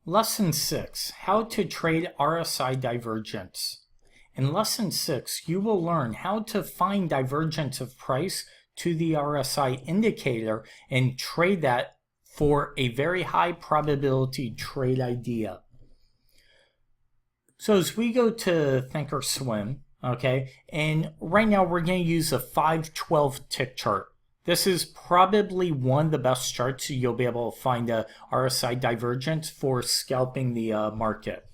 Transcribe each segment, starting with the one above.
Lesson 6, How to Trade RSI Divergence. In Lesson 6, you will learn how to find divergence of price to the RSI indicator and trade that for a very high probability trade idea. So as we go to Thinkorswim, okay, and right now we're going to use a 512 tick chart. This is probably one of the best charts you'll be able to find a RSI divergence for scalping the market.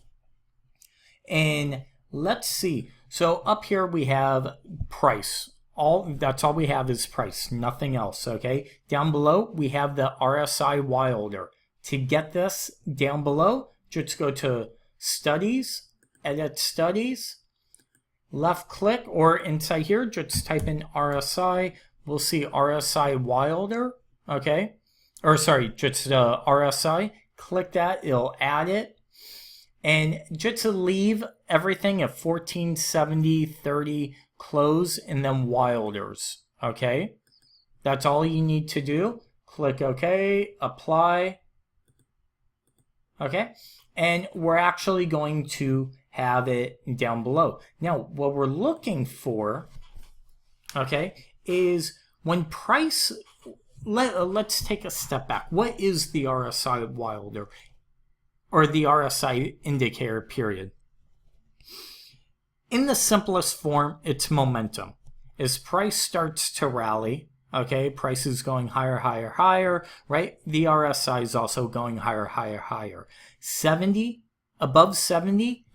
And let's see. So up here we have price. That's all we have is price, nothing else, okay? Down below we have the RSI Wilder. To get this down below, just go to Studies, Edit Studies, left click, or inside here just type in RSI. We'll see RSI Wilder, okay? Or sorry, just RSI. Click that, it'll add it. And just to leave everything at 1470, 30, close, and then Wilders, okay? That's all you need to do. Click OK, apply, okay? And we're actually going to have it down below. Now, what we're looking for, okay, is when price, let's take a step back. What is the RSI Wilder or the RSI indicator period? In the simplest form, it's momentum. As price starts to rally, okay, price is going higher, higher, higher, right? The RSI is also going higher, higher, higher. 70, above 70,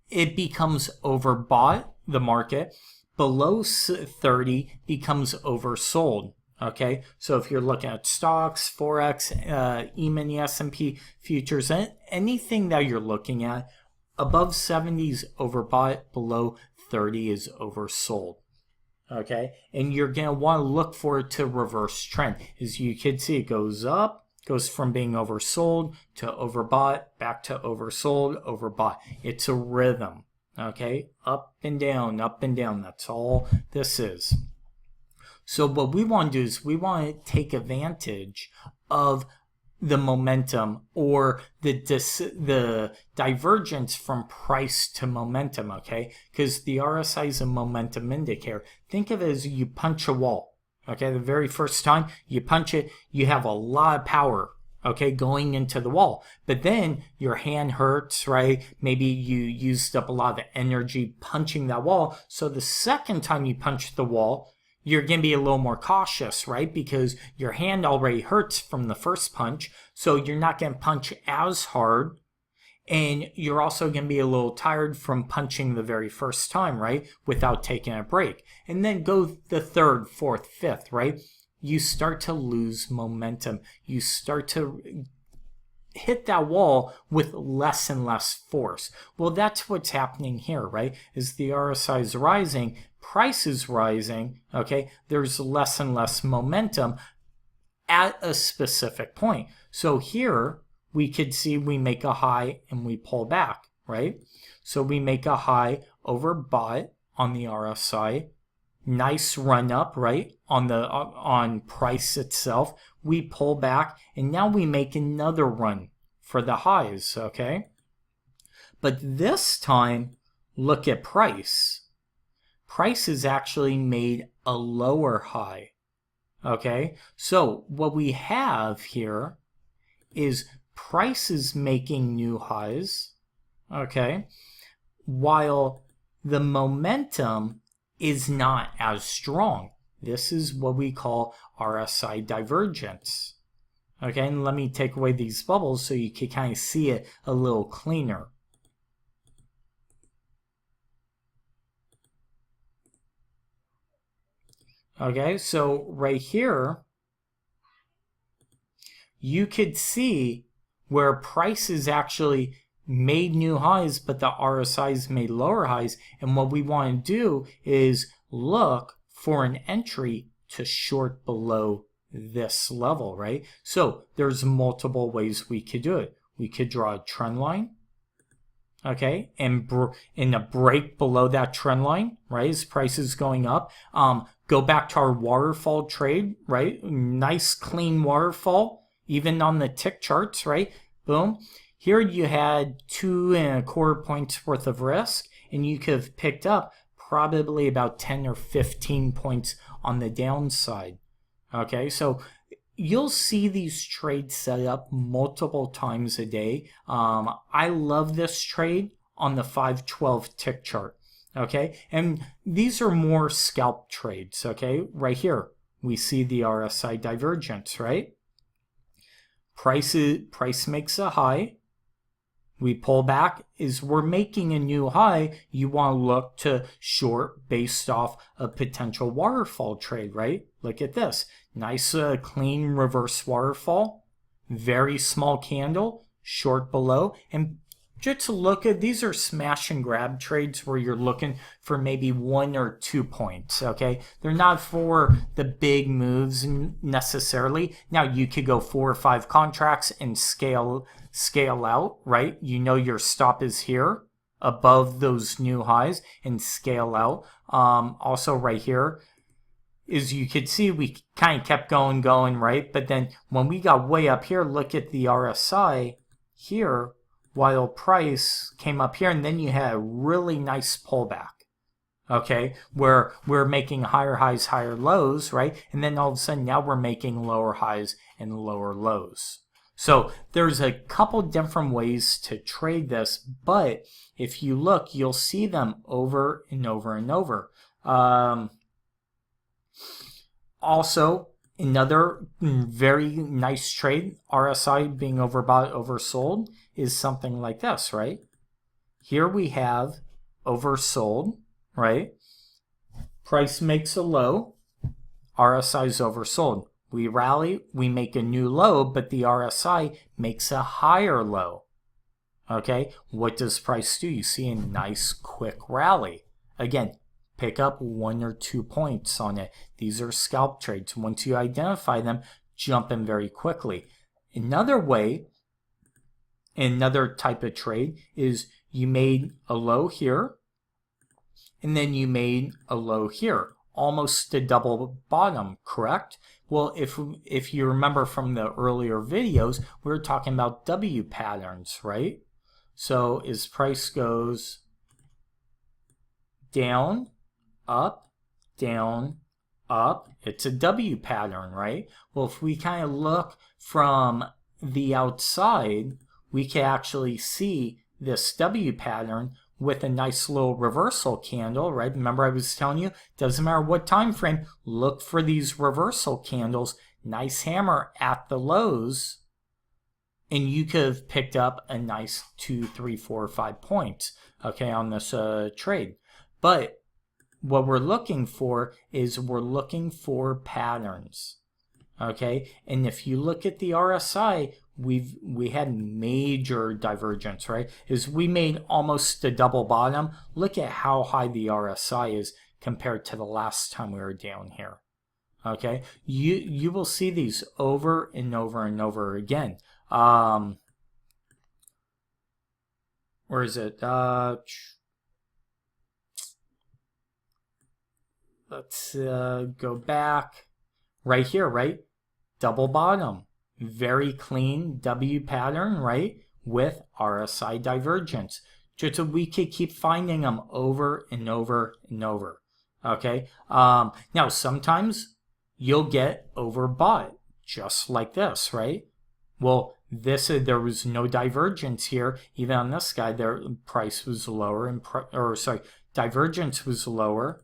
it becomes overbought, the market. Below 30 becomes oversold, okay? So if you're looking at stocks, Forex, Emini, S&P futures, anything that you're looking at, above 70 is overbought, below 30 is oversold, okay? And you're going to want to look for it to reverse trend. As you can see, it goes up, goes from being oversold to overbought, back to oversold, overbought. It's a rhythm. Okay, up and down, that's all this is. So what we want to do is we want to take advantage of the momentum or the divergence from price to momentum, okay? Because the RSI is a momentum indicator. Think of it as you punch a wall, okay? The very first time you punch it, you have a lot of power, okay, going into the wall. But then your hand hurts, right? Maybe you used up a lot of energy punching that wall. So the second time you punch the wall, you're going to be a little more cautious, right? Because your hand already hurts from the first punch. So you're not going to punch as hard. And you're also going to be a little tired from punching the very first time, right? Without taking a break. And then go the third, fourth, fifth, right? You start to lose momentum. You start to hit that wall with less and less force. Well, that's what's happening here, right? As the RSI is rising, price is rising, okay? There's less and less momentum at a specific point. So here we could see we make a high and we pull back, right? So we make a high overbought on the RSI. Nice run up, right, on price itself. We pull back and now we make another run for the highs, okay? But this time, look at price. Price has actually made a lower high, okay? So what we have here is price is making new highs, okay? While the momentum is not as strong. This is what we call RSI divergence. Okay, and let me take away these bubbles so you can kind of see it a little cleaner. Okay, so right here, you could see where price is actually made new highs, but the RSI's made lower highs. And what we want to do is look for an entry to short below this level, right? So there's multiple ways we could do it. We could draw a trend line, okay, and in a break below that trend line, right, as price is going up. Go back to our waterfall trade, right? Nice clean waterfall, even on the tick charts, right? Boom. Here you had 2.25 points worth of risk, and you could have picked up probably about 10 or 15 points on the downside. Okay, so you'll see these trades set up multiple times a day. I love this trade on the 512 tick chart. Okay, and these are more scalp trades. Okay, right here we see the RSI divergence, right? Price makes a high. We pull back. Is we're making a new high, you want to look to short based off a potential waterfall trade, right? Look at this. Nice clean reverse waterfall. Very small candle, short below. And just to look at, these are smash and grab trades where you're looking for maybe 1 or 2 points, okay? They're not for the big moves necessarily. Now you could go 4 or 5 contracts and scale out, right? You know your stop is here above those new highs and scale out. Also right here, as you could see, we kind of kept going, right? But then when we got way up here, look at the RSI here, while price came up here, and then you had a really nice pullback, okay, where we're making higher highs, higher lows, right? And then all of a sudden now we're making lower highs and lower lows. So there's a couple different ways to trade this, but if you look, you'll see them over and over and over. Also, another very nice trade, RSI being overbought, oversold, is something like this, right? Here we have oversold, right? Price makes a low, RSI is oversold. We rally, we make a new low, but the RSI makes a higher low. Okay, what does price do? You see a nice quick rally. Again, pick up 1 or 2 points on it. These are scalp trades. Once you identify them, jump in very quickly. Another way, another type of trade is you made a low here, and then you made a low here. Almost a double bottom, correct? Well, if you remember from the earlier videos, we were talking about W patterns, right? So as price goes down, up, it's a W pattern, right? Well, if we kind of look from the outside, we can actually see this W pattern with a nice little reversal candle, right? Remember I was telling you, doesn't matter what time frame, look for these reversal candles, nice hammer at the lows, and you could have picked up a nice 2, 3, 4, 5 points, okay, on this trade. But what we're looking for is we're looking for patterns, okay? And if you look at the RSI, we had major divergence, right? Is we made almost a double bottom. Look at how high the RSI is compared to the last time we were down here. Okay, you will see these over and over and over again. Where is it? Let's go back. Right here, right? Double bottom. Very clean W pattern, right? With RSI divergence. Just so we could keep finding them over and over and over. Okay? Now, sometimes you'll get overbought, just like this, right? Well, there was no divergence here. Even on this guy, their price was lower, and divergence was lower,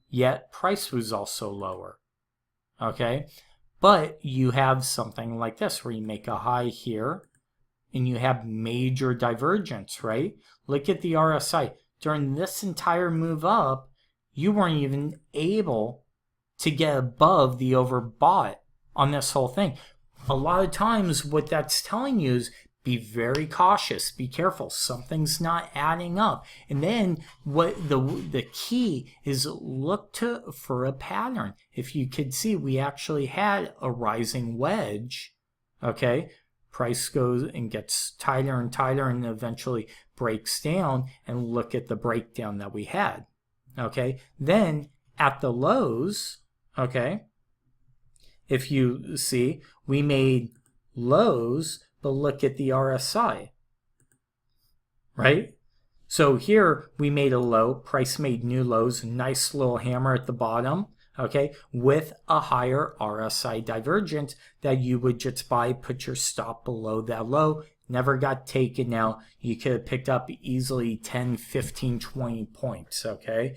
yet price was also lower. Okay? But you have something like this where you make a high here and you have major divergence, right? Look at the RSI. During this entire move up, you weren't even able to get above the overbought on this whole thing. A lot of times what that's telling you is be very cautious, be careful, something's not adding up. And then what the key is, look for a pattern. If you could see, we actually had a rising wedge, okay? Price goes and gets tighter and tighter and eventually breaks down, and look at the breakdown that we had, okay? Then at the lows, okay, if you see, we made lows, but look at the RSI. right? So here we made a low, price made new lows, nice little hammer at the bottom, okay, with a higher RSI divergence that you would just buy, put your stop below that low, never got taken out. You could have picked up easily 10, 15, 20 points, okay,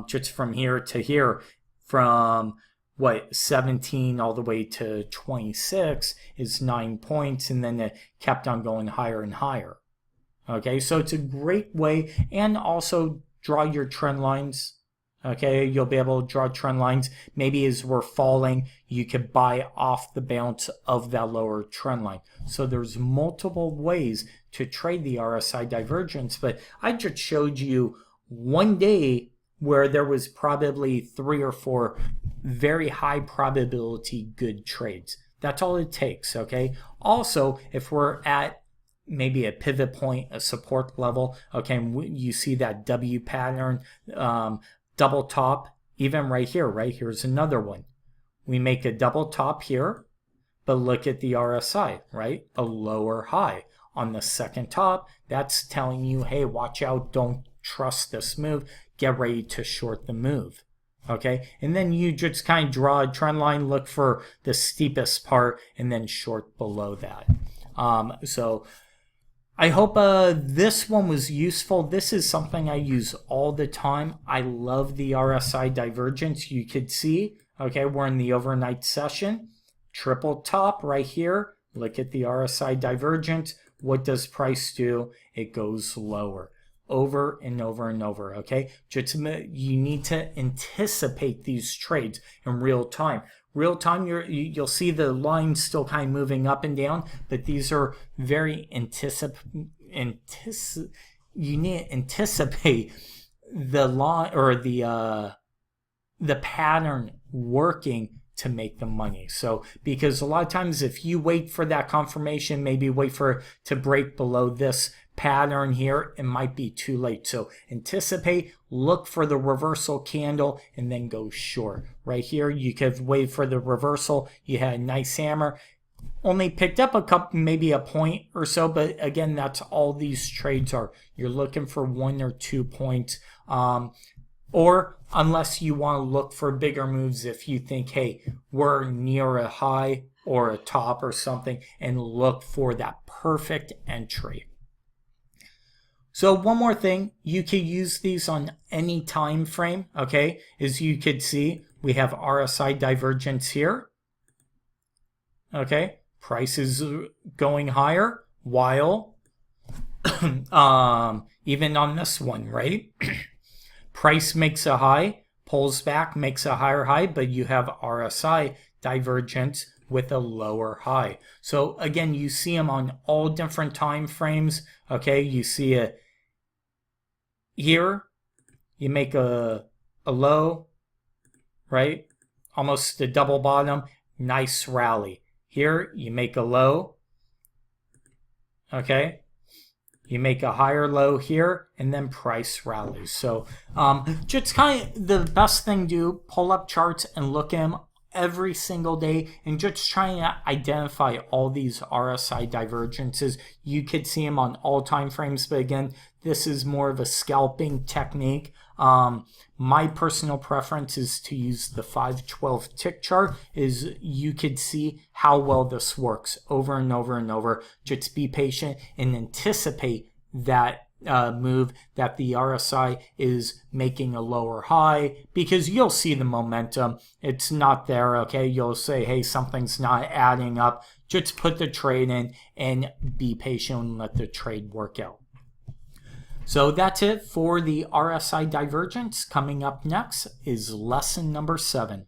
just from here to here, from what, 17 all the way to 26 is 9 points, and then it kept on going higher and higher. Okay, so it's a great way, and also draw your trend lines. Okay, you'll be able to draw trend lines. Maybe as we're falling, you could buy off the bounce of that lower trend line. So there's multiple ways to trade the RSI divergence, but I just showed you one day where there was probably 3 or 4 very high probability good trades. That's all it takes, okay? Also, if we're at maybe a pivot point, a support level, okay, you see that W pattern, double top, even right here's another one. We make a double top here, but look at the RSI, right? A lower high on the second top. That's telling you, hey, watch out, don't trust this move, get ready to short the move. Okay, and then you just kind of draw a trend line, look for the steepest part, and then short below that. So I hope this one was useful. This is something I use all the time. I love the RSI divergence. You could see, okay, we're in the overnight session. Triple top right here. Look at the RSI divergence. What does price do? It goes lower. Over and over and over, okay? Just you need to anticipate these trades in real time. Real time, you'll see the lines still kind of moving up and down, but these are very you need to anticipate the line or the pattern working to make the money. So because a lot of times if you wait for that confirmation, maybe wait for it to break below this pattern here, it might be too late. So anticipate, look for the reversal candle, and then go short. Right here, you could wait for the reversal. You had a nice hammer, only picked up a couple, maybe a point or so, but again, that's all these trades are. You're looking for 1 or 2 points, or unless you want to look for bigger moves, if you think, hey, we're near a high or a top or something, and look for that perfect entry. So one more thing, you could use these on any time frame, okay? As you could see, we have RSI divergence here, okay? Price is going higher while, even on this one, right? Price makes a high, pulls back, makes a higher high, but you have RSI divergence with a lower high. So again, you see them on all different time frames, okay? You see it here, you make a low, right? Almost a double bottom, nice rally. Here, you make a low, okay? You make a higher low here, and then price rallies. So just kind of the best thing to do, pull up charts and look at them every single day and just trying to identify all these RSI divergences. You could see them on all time frames, but again, this is more of a scalping technique. My personal preference is to use the 512 tick chart. Is you could see how well this works over and over and over. Just be patient and anticipate that move that the RSI is making a lower high, because you'll see the momentum. It's not there, okay? You'll say, hey, something's not adding up. Just put the trade in and be patient and let the trade work out. So that's it for the RSI divergence. Coming up next is lesson number 7.